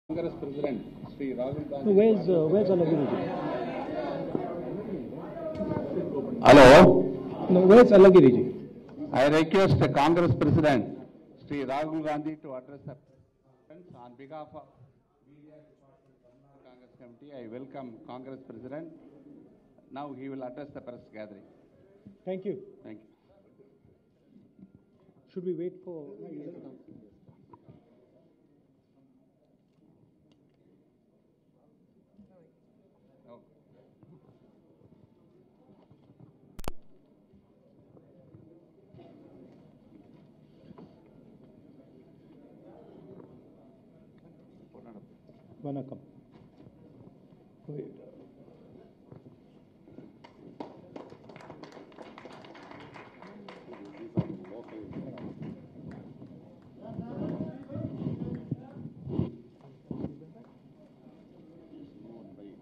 Congress President Sri Rahul Gandhi. No, where's Alagiriji? Hello. No, where's Alagiriji? I request the Congress President Sri Rahul Gandhi to address the friends on behalf of Congress Committee. I welcome Congress President. Now he will address the press gathering. Thank you. Thank you. Should we wait for? Vanakkam. Wait.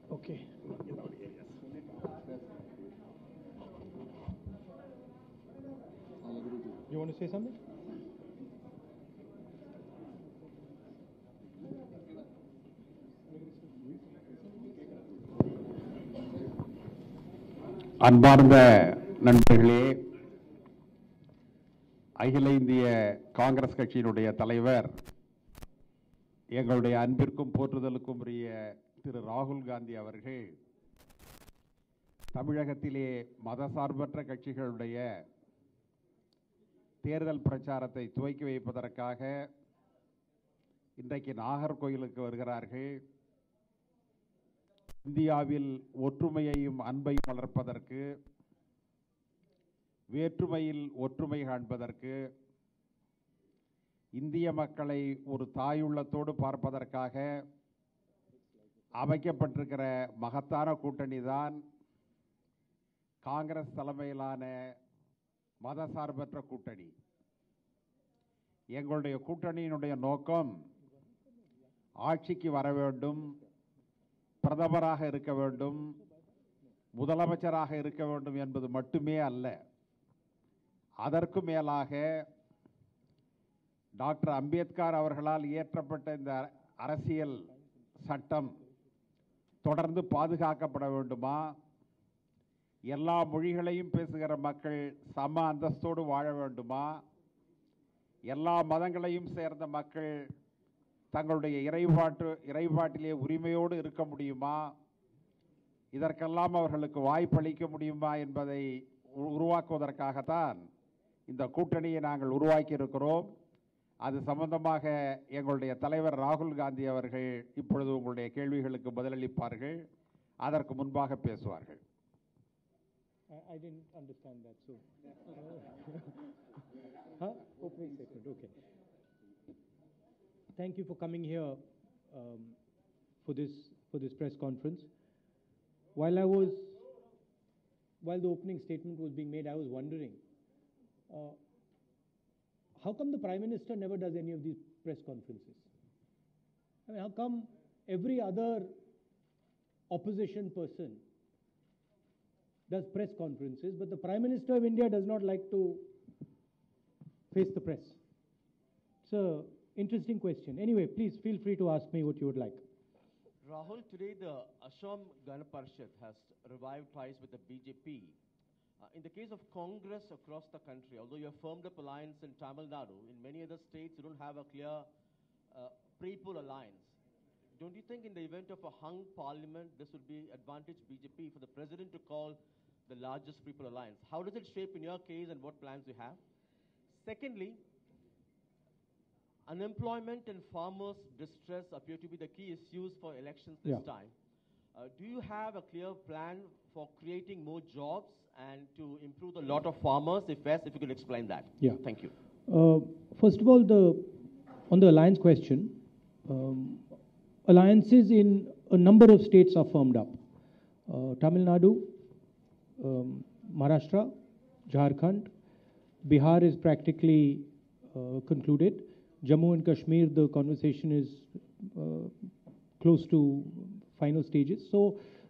Okay. You want to say something? அன்பார்ந்த நண்பர்களே, அகில இந்திய காங்கிரஸ் கட்சியினுடைய தலைவர், எங்களுடைய அன்பிற்கும் போற்றுதலுக்கும் உரிய திரு ராகுல் காந்தி அவர்கள் தமிழகத்திலே மதசார்பற்ற கட்சிகளுடைய தேர்தல் பிரச்சாரத்தை துவக்கி வைப்பதற்காக இன்றைக்கு நாகர்கோயிலுக்கு வருகிறார்கள். இந்தியாவில் ஒற்றுமையையும் அன்பையும் வளர்ப்பதற்கு, வேற்றுமையில் ஒற்றுமை காண்பதற்கு, இந்திய மக்களை ஒரு தாயுள்ளத்தோடு பார்ப்பதற்காக அமைக்கப்பட்டிருக்கிற மகத்தான கூட்டணி தான் காங்கிரஸ் தலைமையிலான மதசார்பற்ற கூட்டணி. எங்களுடைய கூட்டணியினுடைய நோக்கம் ஆட்சிக்கு வர வேண்டும், பிரதமராக இருக்க வேண்டும், முதலமைச்சராக இருக்க வேண்டும் என்பது மட்டுமே அல்ல. அதற்கு மேலாக டாக்டர் அம்பேத்கர் அவர்களால் இயற்றப்பட்ட இந்த அரசியல் சட்டம் தொடர்ந்து பாதுகாக்கப்பட வேண்டுமா? எல்லா மொழிகளையும் பேசுகிற மக்கள் சம அந்தஸ்தோடு வாழ வேண்டுமா? எல்லா மதங்களையும் சேர்ந்த மக்கள் தங்களுடைய இறைபாட்டிலே உரிமையோடு இருக்க முடியுமா? இதற்கெல்லாம் அவர்களுக்கு வாய்ப்பளிக்க முடியுமா என்பதை உருவாக்குவதற்காகத்தான் இந்த கூட்டணியை நாங்கள் உருவாக்கி இருக்கிறோம். அது சம்பந்தமாக எங்களுடைய தலைவர் ராகுல் காந்தி அவர்கள் இப்பொழுது உங்களுடைய கேள்விகளுக்கு பதிலளிப்பார்கள். அதற்கு முன்பாக பேசுவார்கள். I didn't understand that. So, huh? Opening statement. Okay. Thank you for coming here for this press conference. While the opening statement was being made, I was wondering, how come the Prime Minister never does any of these press conferences? I mean, how come every other opposition person does press conferences, but the Prime Minister of India does not like to face the press? It's an interesting question. Anyway, please feel free to ask me what you would like. Rahul, today the Assam Gana Parishad has revived ties with the BJP. In the case of Congress across the country, although you have firmed up alliance in Tamil Nadu, in many other states you don't have a clear pre-poll alliance. Don't you think in the event of a hung parliament, this would be advantage BJP for the president to call the largest pre-poll alliance? How does it shape in your case and what plans you have? Secondly, unemployment and farmers' distress appear to be the key issues for elections this time. Do you have a clear plan for creating more jobs and to improve the lot of farmers? If yes, if you could explain that. Yeah. Thank you. First of all, on the alliance question, alliances in a number of states are firmed up. Tamil Nadu, Maharashtra, Jharkhand, Bihar is practically concluded. Jammu and Kashmir, the conversation is close to final stages. So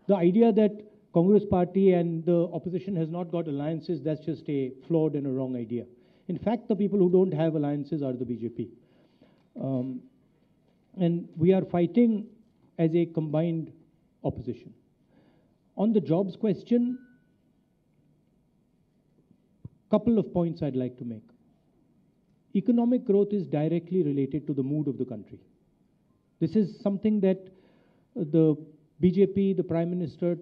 the idea that Congress party and the opposition has not got alliances, that's just a flawed and a wrong idea. In fact, the people who don't have alliances are the BJP. And we are fighting as a combined opposition. On the jobs question, couple of points I'd like to make. Economic growth is directly related to the mood of the country. This is something that the BJP, the Prime Minister,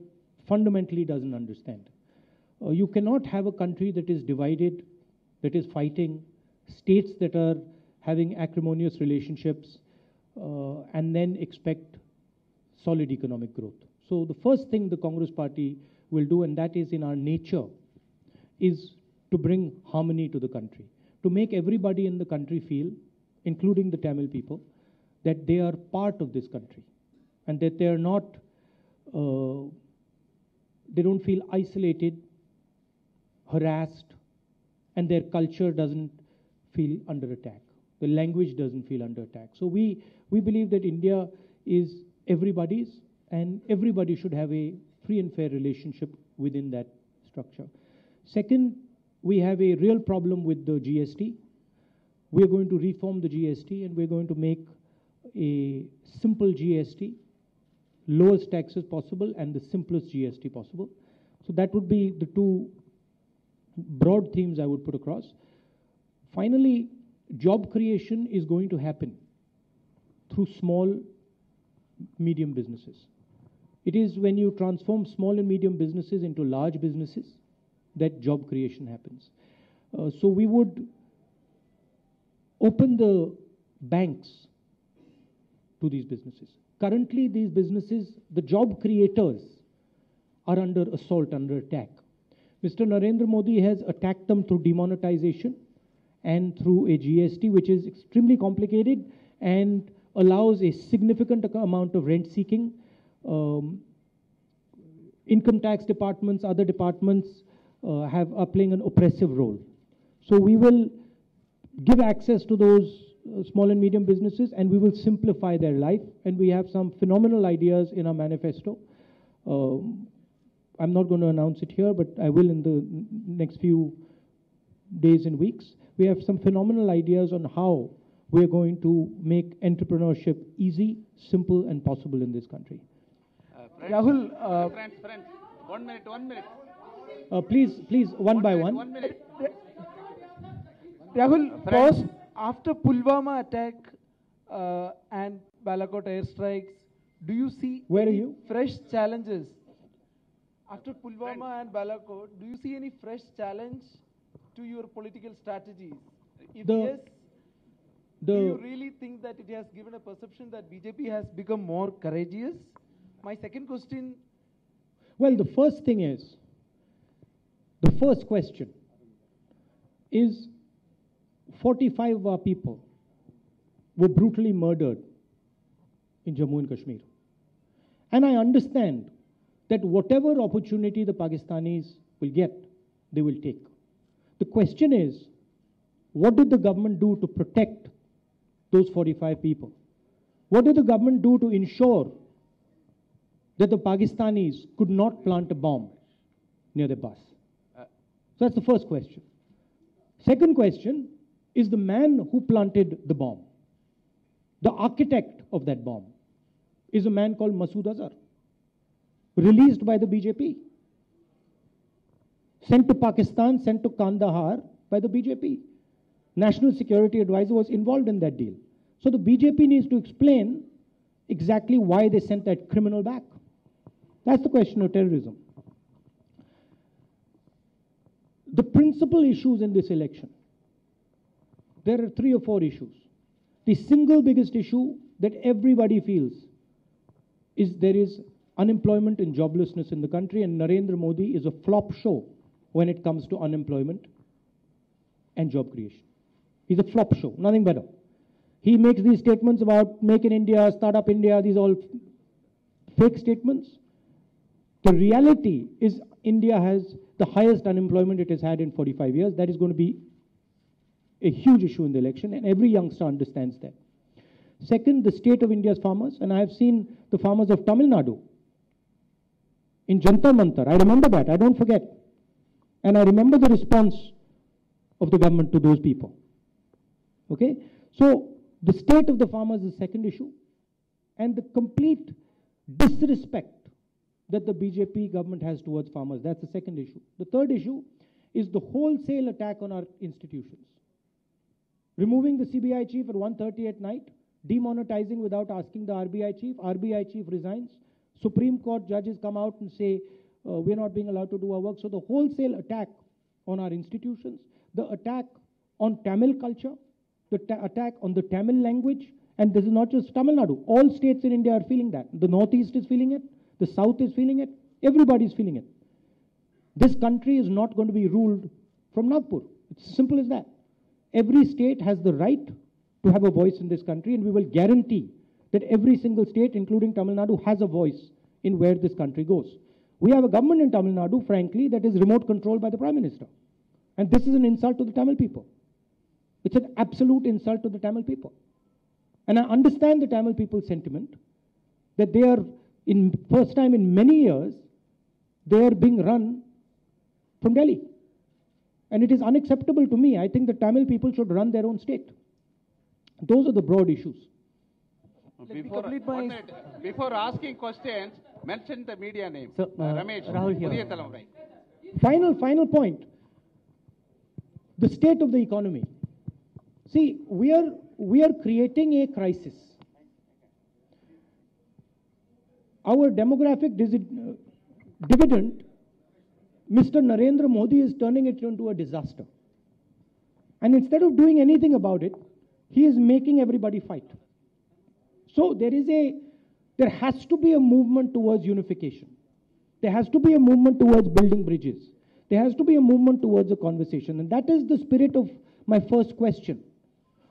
fundamentally doesn't understand. You cannot have a country that is divided, that is fighting, states that are having acrimonious relationships, and then expect solid economic growth. So the first thing the Congress Party will do, and that is in our nature, is to bring harmony to the country, to make everybody in the country feel, including the Tamil people, that they are part of this country and that they are not, they don't feel isolated, harassed, and their culture doesn't feel under attack. The language doesn't feel under attack. So we believe that India is everybody's, and everybody should have a free and fair relationship within that structure. Second, we have a real problem with the GST. We're going to reform the GST, and we're going to make a simple GST, lowest taxes possible and the simplest GST possible. So that would be the two broad themes I would put across. Finally, job creation is going to happen through small, medium businesses. It is when you transform small and medium businesses into large businesses that job creation happens. So we would open the banks to these businesses. Currently, these businesses, the job creators, are under assault, under attack. Mr. Narendra Modi has attacked them through demonetization and through a GST, which is extremely complicated and allows a significant amount of rent seeking. Income tax departments, other departments are playing an oppressive role. So we will give access to those small and medium businesses, and we will simplify their life. And we have some phenomenal ideas in our manifesto. I'm not going to announce it here, but I will in the next few days and weeks. We have some phenomenal ideas on how we're going to make entrepreneurship easy, simple, and possible in this country. Rahul, friends, 1 minute. Please, one by one. 1 minute. Rahul, pause. After Pulwama attack and Balakot airstrikes, do you see Where are any you? fresh challenges? After Pulwama and Balakot, do you see any fresh challenge to your political strategies? If yes, do you really think that it has given a perception that BJP has become more courageous? My second question. Well, the first thing is, the first question is 45 of our people were brutally murdered in Jammu and Kashmir. And I understand that whatever opportunity the Pakistanis will get, they will take. The question is, what did the government do to protect those 45 people? What did the government do to ensure that the Pakistanis could not plant a bomb near the bus? So that's the first question. Second question is the man who planted the bomb. The architect of that bomb is a man called Masood Azhar, released by the BJP, sent to Pakistan, sent to Kandahar by the BJP. National Security Advisor was involved in that deal. So the BJP needs to explain exactly why they sent that criminal back. That's the question of terrorism. The principal issues in this election, there are 3 or 4 issues. The single biggest issue that everybody feels is there is unemployment and joblessness in the country, and Narendra Modi is a flop show when it comes to unemployment and job creation. He's a flop show, nothing better. He makes these statements about Make in India, Startup India, these all fake statements. The reality is India has the highest unemployment it has had in 45 years. That is going to be a huge issue in the election, and every youngster understands that. Second, the state of India's farmers, and I have seen the farmers of Tamil Nadu in Jantar Mantar. I remember that, I don't forget. And I remember the response of the government to those people. Okay? So, the state of the farmers is the second issue. and the complete disrespect that the BJP government has towards farmers. That's the second issue. The third issue is the wholesale attack on our institutions. Removing the CBI chief at 1:30 at night, demonetizing without asking the RBI chief resigns, Supreme Court judges come out and say, we're not being allowed to do our work. So the wholesale attack on our institutions, the attack on Tamil culture, the attack on the Tamil language, and this is not just Tamil Nadu. All states in India are feeling that. The Northeast is feeling it, the South is feeling it, everybody is feeling it. This country is not going to be ruled from Nagpur. It's as simple as that. Every state has the right to have a voice in this country, and we will guarantee that every single state, including Tamil Nadu, has a voice in where this country goes. We have a government in Tamil Nadu, frankly, that is remote controlled by the Prime Minister. And this is an insult to the Tamil people. It's an absolute insult to the Tamil people. And I understand the Tamil people's sentiment that they are, in first time in many years, they are being run from Delhi. And it is unacceptable to me. I think the Tamil people should run their own state. Those are the broad issues. Before asking questions, mention the media name. So, Ramesh, Rahul here. Pudhiya Thalaimurai. Final point. The state of the economy. See, we are creating a crisis. Our demographic dividend, Mr. Narendra Modi is turning it into a disaster. And instead of doing anything about it, he is making everybody fight. So there has to be a movement towards unification. There has to be a movement towards building bridges. There has to be a movement towards a conversation. And that is the spirit of my first question.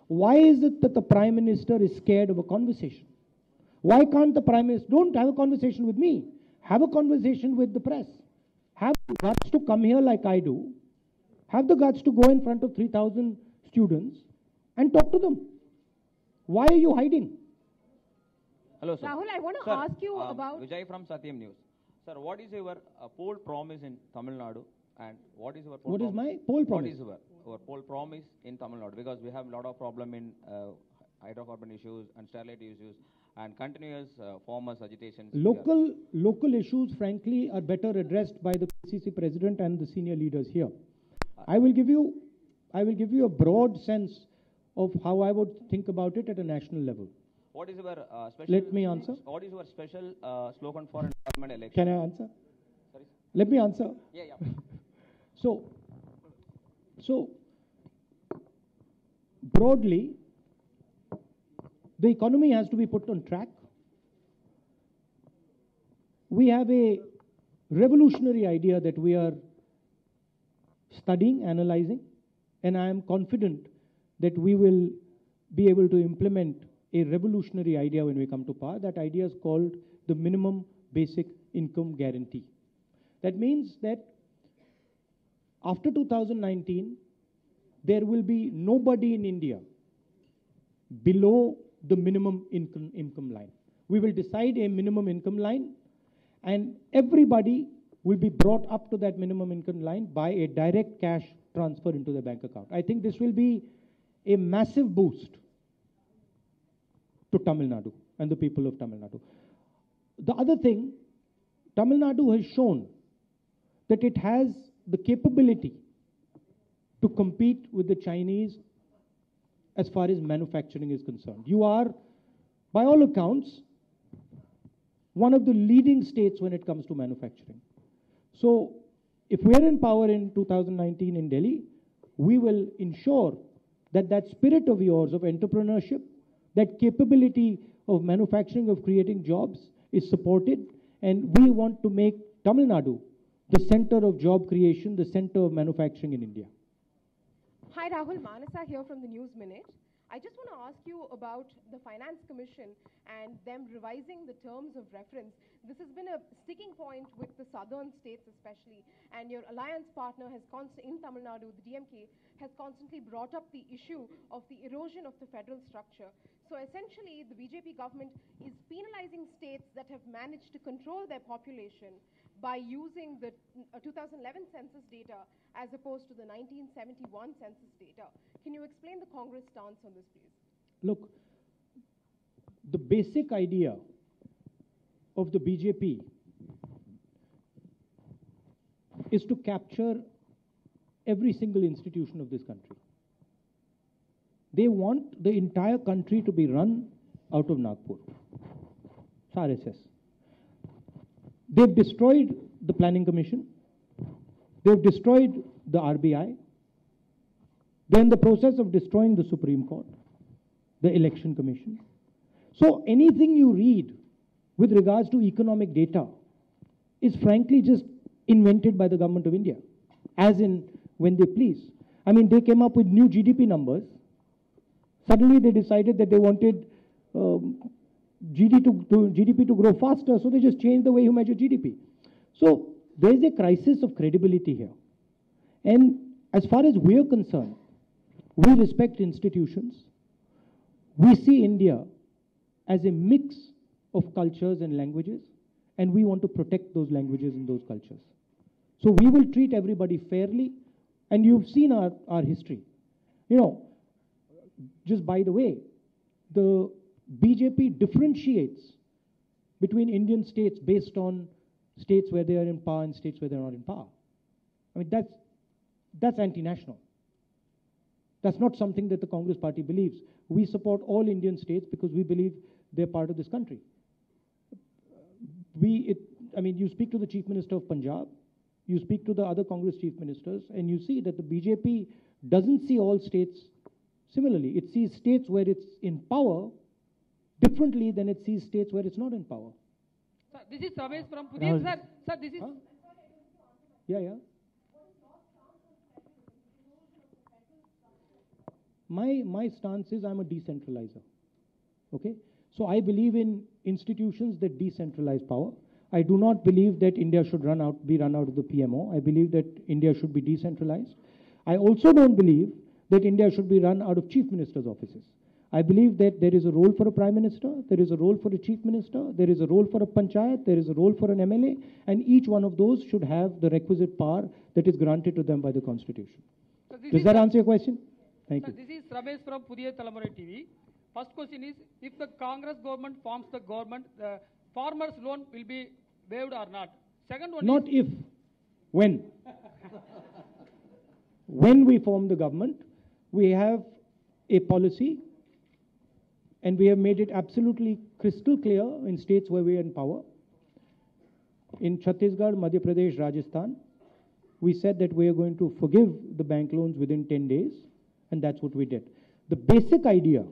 Why is it that the Prime Minister is scared of a conversation? Why can't the Prime Minister, don't have a conversation with me, have a conversation with the press. Have the guts to come here like I do. Have the guts to go in front of 3,000 students and talk to them. Why are you hiding? Hello, sir. Rahul, I want to ask you about... Vijay from Satyam News. Sir, what is your poll promise in Tamil Nadu? And what is your poll What is promise? my poll promise? What is our poll promise in Tamil Nadu? Because we have a lot of problem in hydrocarbon issues and sterility issues and continuous farmers' agitations. Local issues, frankly, are better addressed by the PCC president and the senior leaders here. I will give you a broad sense of how I would think about it at a national level. What is your special... Let me answer. What is your special slogan for an parliament election? Can I answer? Sorry? Let me answer. Yeah. So, broadly, the economy has to be put on track. We have a revolutionary idea that we are studying, analyzing, and I am confident that we will be able to implement a revolutionary idea when we come to power. That idea is called the minimum basic income guarantee. That means that after 2019, there will be nobody in India below the minimum income line. We will decide a minimum income line, and everybody will be brought up to that minimum income line by a direct cash transfer into the bank account. I think this will be a massive boost to Tamil Nadu and the people of Tamil Nadu. The other thing, Tamil Nadu has shown that it has the capability to compete with the Chinese as far as manufacturing is concerned. You are, by all accounts, one of the leading states when it comes to manufacturing. So, if we are in power in 2019 in Delhi, we will ensure that that spirit of yours of entrepreneurship, that capability of manufacturing, of creating jobs is supported, and we want to make Tamil Nadu the center of job creation, the center of manufacturing in India. Hi Rahul, Manasa here from the News Minute. I just want to ask you about the Finance Commission and them revising the terms of reference. This has been a sticking point with the southern states especially, and your alliance partner has in Tamil Nadu, the DMK, has constantly brought up the issue of the erosion of the federal structure. So essentially, the BJP government is penalizing states that have managed to control their population by using the 2011 census data as opposed to the 1971 census data. Can you explain the Congress stance on this, please? Look, the basic idea of the BJP is to capture every single institution of this country. They want the entire country to be run out of Nagpur. It's RSS. They've destroyed the Planning Commission. They've destroyed the RBI. They're in the process of destroying the Supreme Court, the Election Commission. So anything you read with regards to economic data is frankly just invented by the government of India, as in when they please. I mean, they came up with new GDP numbers. Suddenly they decided that they wanted GDP to grow faster, so they just changed the way you measure GDP. So there is a crisis of credibility here. And as far as we are concerned, we respect institutions. We see India as a mix of cultures and languages, and we want to protect those languages and those cultures. So we will treat everybody fairly, and you've seen our history. You know, just by the way, the BJP differentiates between Indian states based on states where they are in power and states where they're not in power. I mean, that's anti-national. That's not something that the Congress party believes. We support all Indian states because we believe they're part of this country. I mean, you speak to the Chief Minister of Punjab, you speak to the other Congress Chief Ministers, and you see that the BJP doesn't see all states similarly. It sees states where it's in power differently than it sees states where it's not in power. Sir, this is Ramesh from Pudin. Sir, this is... Huh? Yeah. My stance is I'm a decentralizer. Okay? So I believe in institutions that decentralize power. I do not believe that India should be run out of the PMO. I believe that India should be decentralized. I also don't believe that India should be run out of chief ministers' offices. I believe that there is a role for a prime minister, there is a role for a chief minister, there is a role for a panchayat, there is a role for an MLA, and each one of those should have the requisite power that is granted to them by the Constitution. So Does that answer your question? Thank you. This is Ramesh from Pudhiya Talamurai TV. First question is, if the Congress government forms the government, the farmers' loan will be waived or not? Second one Not is... if, when. When we form the government, we have a policy, and we have made it absolutely crystal clear in states where we are in power. In Chhattisgarh, Madhya Pradesh, Rajasthan, we said that we are going to forgive the bank loans within 10 days, and that's what we did. The basic idea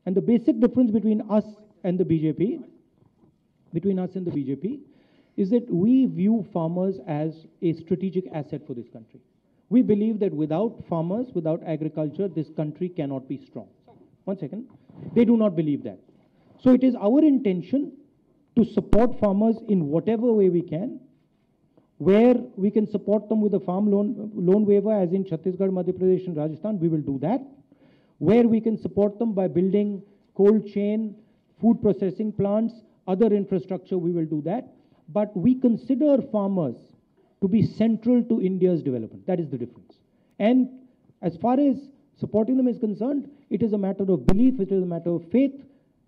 and the basic difference between us and the BJP, is that we view farmers as a strategic asset for this country. We believe that without farmers, without agriculture, this country cannot be strong. One second. They do not believe that. So it is our intention to support farmers in whatever way we can. Where we can support them with a farm loan waiver, as in Chhattisgarh, Madhya Pradesh, and Rajasthan, we will do that. Where we can support them by building cold chain, food processing plants, other infrastructure, we will do that. But we consider farmers to be central to India's development. That is the difference. And as far as supporting them is concerned, it is a matter of belief, it is a matter of faith,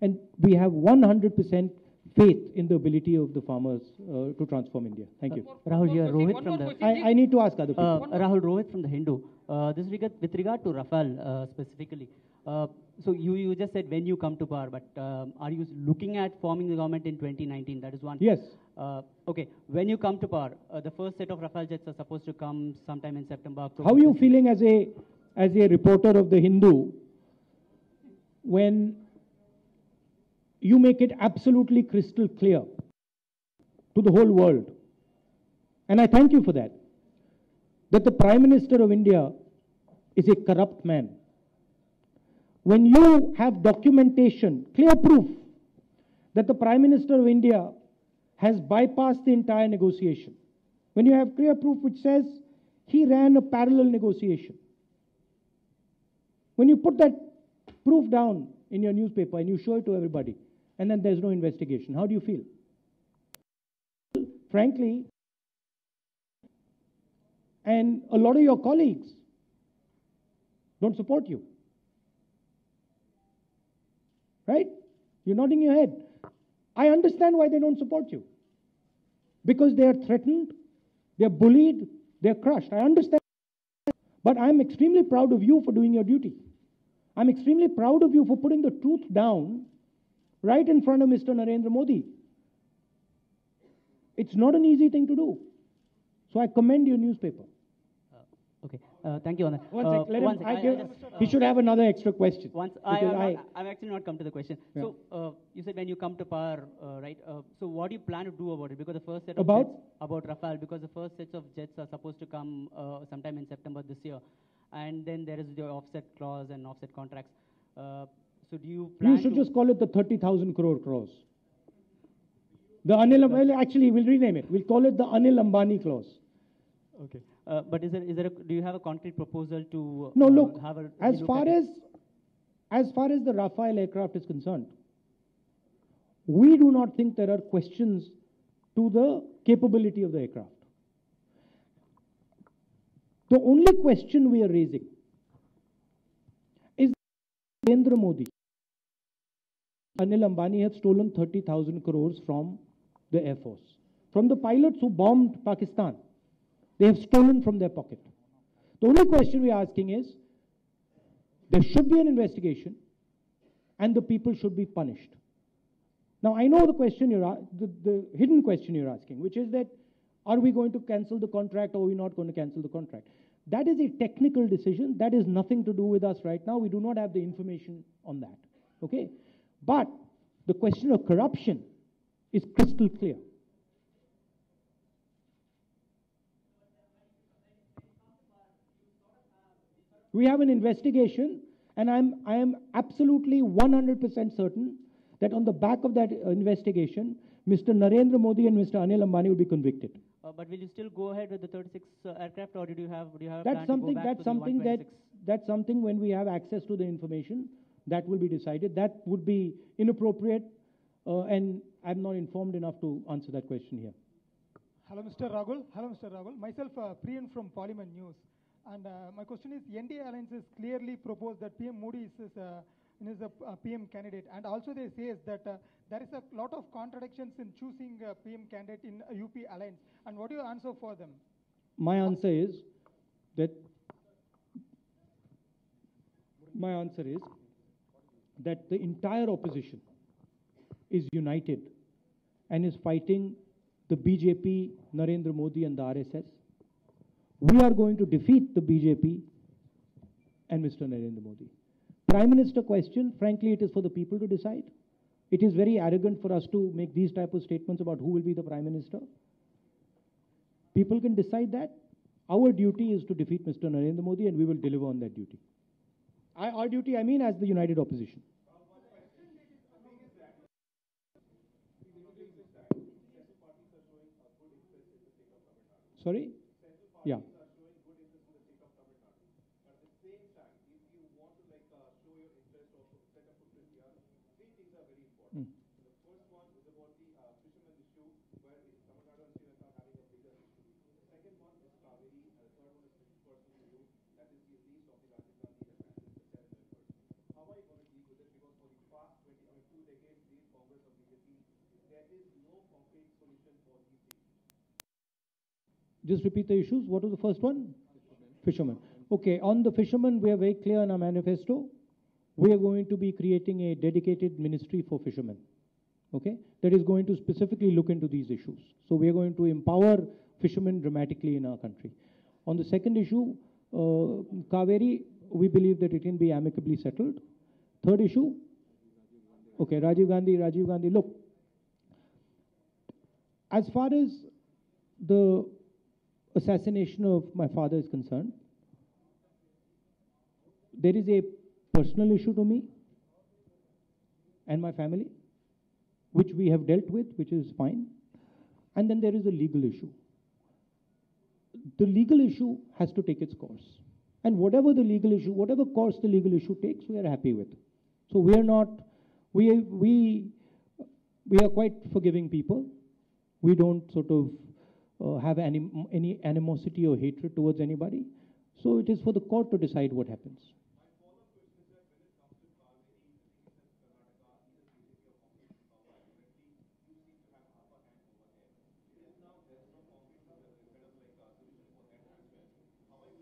and we have 100% faith in the ability of the farmers to transform India. Thank you. Rahul, here, Rohit from the... I need to ask other people. Rahul, Rohit from the Hindu. With regard to Rafale specifically, so you just said when you come to power, but are you looking at forming the government in 2019? That is one. Yes. Okay. When you come to power, the first set of Rafale jets are supposed to come sometime in September, October. How are you feeling as a reporter of the Hindu when you make it absolutely crystal clear to the whole world, and I thank you for that the Prime Minister of India is a corrupt man? When you have documentation, clear proof, that the Prime Minister of India has bypassed the entire negotiation, when you have clear proof which says he ran a parallel negotiation, when you put that proof down in your newspaper and you show it to everybody, and then there's no investigation, how do you feel? Frankly, and a lot of your colleagues don't support you. Right? You're nodding your head. I understand why they don't support you. Because they are threatened, they're bullied, they're crushed. I understand. But I'm extremely proud of you for doing your duty. I'm extremely proud of you for putting the truth down right in front of Mr. Narendra Modi. It's not an easy thing to do. So I commend your newspaper. Okay, thank you on that. One sec, let one him, sec, he should have another extra question. I'm actually not come to the question. Yeah. So, you said when you come to power, right? So what do you plan to do about it? Because the first set of About? jets, about Rafale, because the first sets of jets are supposed to come sometime in September this year. And then there is the offset clause and offset contracts. So do you plan You should just call it the 30,000 crore clause. The Anil, well, actually, we'll rename it. We'll call it the Anil Ambani clause. Okay. But do you have a concrete proposal to No, look, have a as relook far at as the Rafale aircraft is concerned, we do not think there are questions to the capability of the aircraft. The only question we are raising is Narendra Modi, Anil Ambani have stolen 30,000 crores from the Air Force. From the pilots who bombed Pakistan, they have stolen from their pocket. The only question we are asking is, there should be an investigation and the people should be punished. Now, I know the question the hidden question you're asking, which is that, are we going to cancel the contract or are we not going to cancel the contract? That is a technical decision. That is nothing to do with us right now. We do not have the information on that. Okay? But the question of corruption is crystal clear. We have an investigation, and I am absolutely 100% certain that on the back of that investigation, Mr. Narendra Modi and Mr. Anil Ambani will be convicted. But will you still go ahead with the 36 aircraft, or do you have a plan That's to go back to the 126? That's something when we have access to the information, that will be decided. That would be inappropriate, and I'm not informed enough to answer that question here. Hello, Mr. Rahul. Hello, Mr. Rahul. Myself, Priyan from Parliament News. And my question is, the NDA alliance has clearly proposed that PM Modi is a PM candidate. And also they say that there is a lot of contradictions in choosing a PM candidate in a UP alliance. And what do you answer for them? My answer is that the entire opposition is united and is fighting the BJP, Narendra Modi and the RSS. We are going to defeat the BJP and Mr. Narendra Modi. Prime Minister question, frankly, it is for the people to decide. It is very arrogant for us to make these type of statements about who will be the Prime Minister. People can decide that. Our duty is to defeat Mr. Narendra Modi, and we will deliver on that duty. Our duty, I mean, as the united opposition. Sorry? Yeah. Just repeat the issues. What was the first one? Fishermen. Okay, on the fishermen, we are very clear in our manifesto. We are going to be creating a dedicated ministry for fishermen. Okay, that is going to specifically look into these issues. So we are going to empower fishermen dramatically in our country. On the second issue, Kaveri, we believe that it can be amicably settled. Third issue, okay, Rajiv Gandhi, look, as far as the assassination of my father is concerned, there is a personal issue to me and my family, which we have dealt with, which is fine. And then there is a legal issue. The legal issue has to take its course. And whatever course the legal issue takes, we are happy with. So we are quite forgiving people. We don't sort of have any animosity or hatred towards anybody. So it is for the court to decide what happens.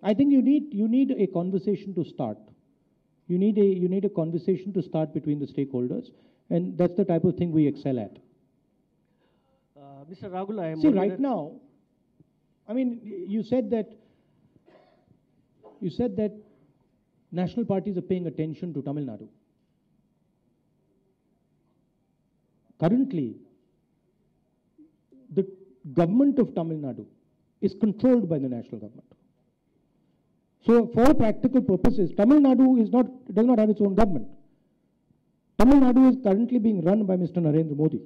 I think you need a conversation to start. You need a conversation to start between the stakeholders, and that's the type of thing we excel at. Mr. Rahul, I am See, right now, I mean, you said that national parties are paying attention to Tamil Nadu. Currently, the government of Tamil Nadu is controlled by the national government. So, for all practical purposes, Tamil Nadu does not have its own government. Tamil Nadu is currently being run by Mr. Narendra Modi.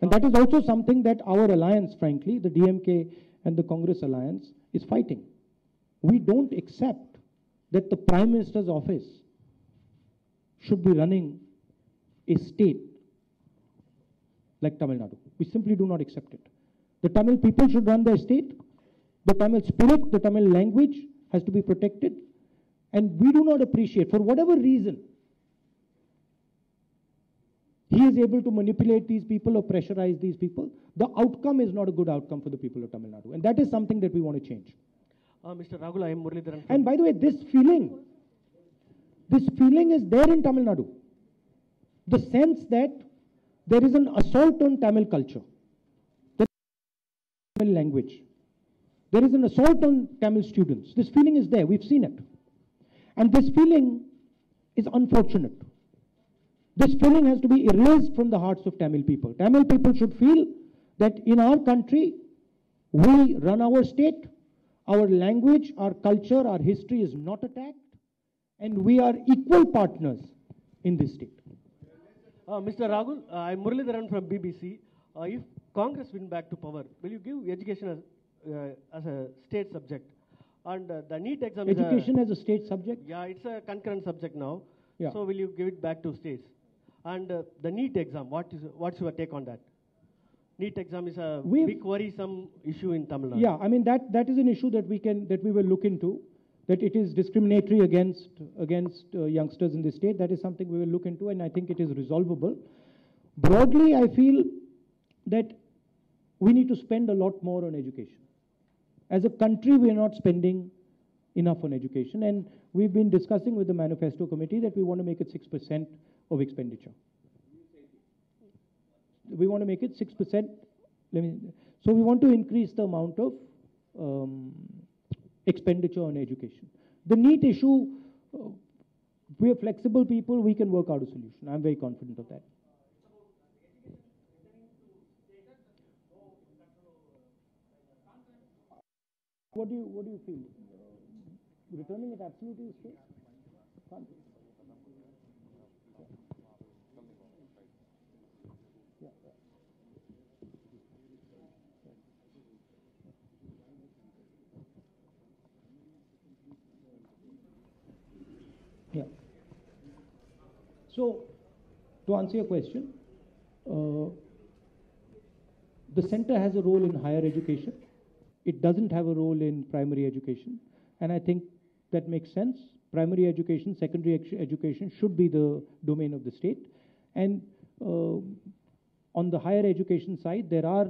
And that is also something that our alliance, frankly, the DMK and the Congress alliance, is fighting. We don't accept that the Prime Minister's office should be running a state like Tamil Nadu. We simply do not accept it. The Tamil people should run their state. The Tamil spirit, the Tamil language has to be protected. And we do not appreciate, for whatever reason, he is able to manipulate these people or pressurize these people. The outcome is not a good outcome for the people of Tamil Nadu. And that is something that we want to change. Mr. Rahul, I am Muralidharan. And by the way, this feeling is there in Tamil Nadu. The sense that there is an assault on Tamil culture, Tamil language. There is an assault on Tamil students. This feeling is there. We've seen it. And this feeling is unfortunate. This feeling has to be erased from the hearts of Tamil people. Tamil people should feel that in our country, we run our state, our language, our culture, our history is not attacked, and we are equal partners in this state. Mr. Rahul, I'm Muralidharan from BBC. If Congress win back to power, will you give education as a state subject? And the NEET exam Education as a state subject? Yeah, it's a concurrent subject now. Yeah. So will you give it back to states? And the NEET exam, what's your take on that? NEET exam is a big worrisome issue in Tamil Nadu. Yeah, I mean that is an issue that we will look into. That it is discriminatory against youngsters in the state. That is something we will look into, and I think it is resolvable. Broadly, I feel that we need to spend a lot more on education. As a country, we are not spending enough on education, and we've been discussing with the Manifesto Committee that we want to make it 6% of expenditure. We want to make it 6%. So we want to increase the amount of expenditure on education. The NEET issue, we are flexible people, we can work out a solution. I'm very confident of that. What do you feel? Returning it absolutely is straight? Can't be. Yeah. So, to answer your question, the center has a role in higher education. It doesn't have a role in primary education. And I think that makes sense. Primary education, secondary education should be the domain of the state. And on the higher education side, there are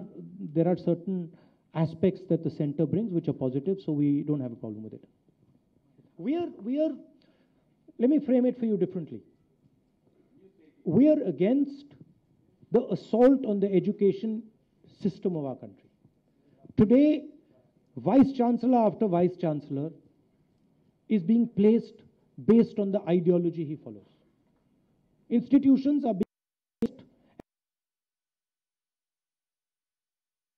certain aspects that the center brings which are positive, so we don't have a problem with it. Let me frame it for you differently. We are against the assault on the education system of our country. Today, Vice Chancellor after Vice Chancellor is being placed based on the ideology he follows. Institutions are being placed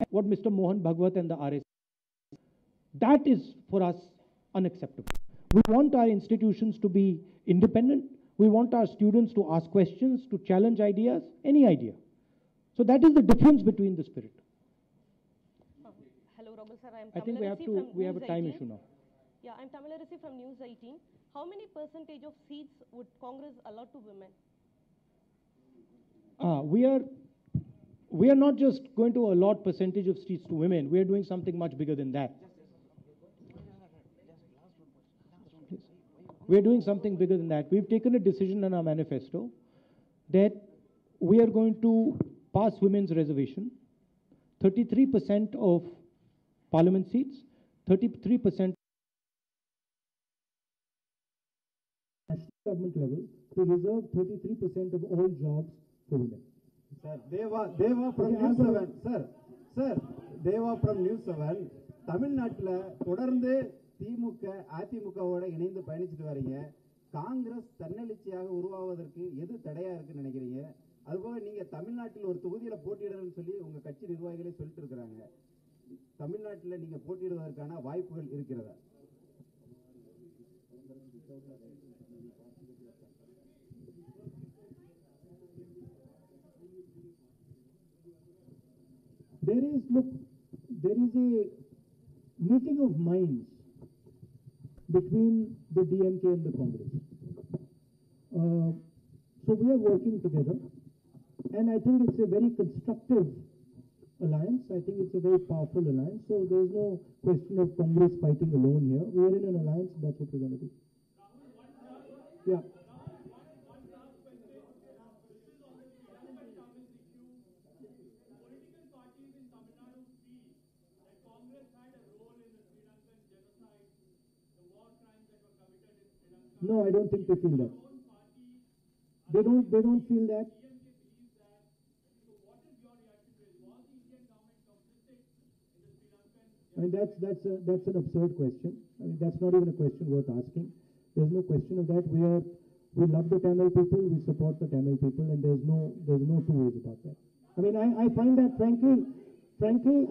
what Mr. Mohan Bhagwat and the RS. That is for us unacceptable. We want our institutions to be independent. We want our students to ask questions, to challenge ideas, any idea. So that is the difference between the spirit. Hello, Rahul sir. I think we have a time issue now. Yeah, I'm Tamilarisi from News 18. How many percentage of seats would Congress allow to women? We are not just going to allot percentage of seats to women. We are doing something much bigger than that. We are doing something bigger than that. We've taken a decision in our manifesto that we are going to pass women's reservation, 33% of parliament seats, 33% national government level to reserve 33% of all jobs for women. Sir, Deva from News 7. Sir, Deva from News 7. தமிழ்நாட்டில் தொடர்ந்து திமுக அதிமுகவோட இணைந்து பயணிச்சுட்டு வரீங்க. காங்கிரஸ் தன்னெழுச்சியாக உருவாவதற்கு எது தடையா இருக்குன்னு நினைக்கிறீங்க? அதுபோக நீங்க தமிழ்நாட்டில் ஒரு தொகுதியில போட்டியிடணும்னு சொல்லி உங்க கட்சி நிர்வாகிகளே சொல்லிட்டு இருக்கிறாங்க. தமிழ்நாட்டில் நீங்க போட்டியிடுவதற்கான வாய்ப்புகள் இருக்கிறதா? There is a meeting of minds between the DMK and the Congress. So we are working together, and I think it's a very constructive alliance. I think it's a very powerful alliance. So there is no question of Congress fighting alone here. We are in an alliance, and that's what we're going to do. Yeah. No, I don't think they feel that. They don't feel that. I mean, that's an absurd question. I mean, that's not even a question worth asking. There's no question of that. We love the Tamil people. We support the Tamil people, and there's no two ways about that. I mean, I find that frankly,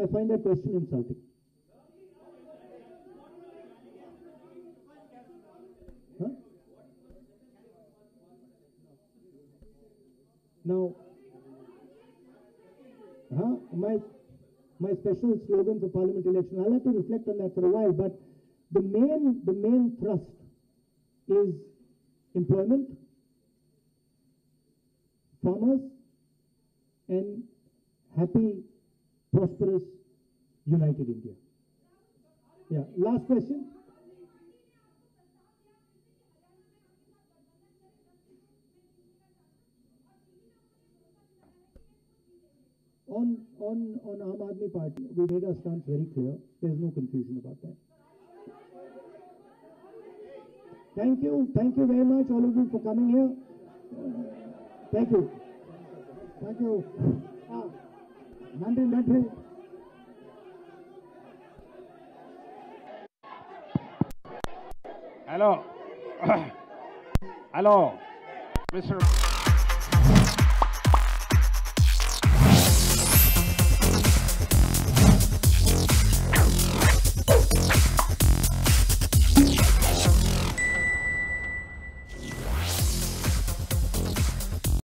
I find that question insulting. Huh? Now, my special slogan for Parliament election, I'll have to reflect on that for a while, but the main thrust is employment, farmers, and happy, prosperous, united India. Yeah, last question. On Aam Aadmi Party, we made our stance very clear. There's no confusion about that. Thank you very much, all of you, for coming here. Thank you. Nandri. Hello, Mr.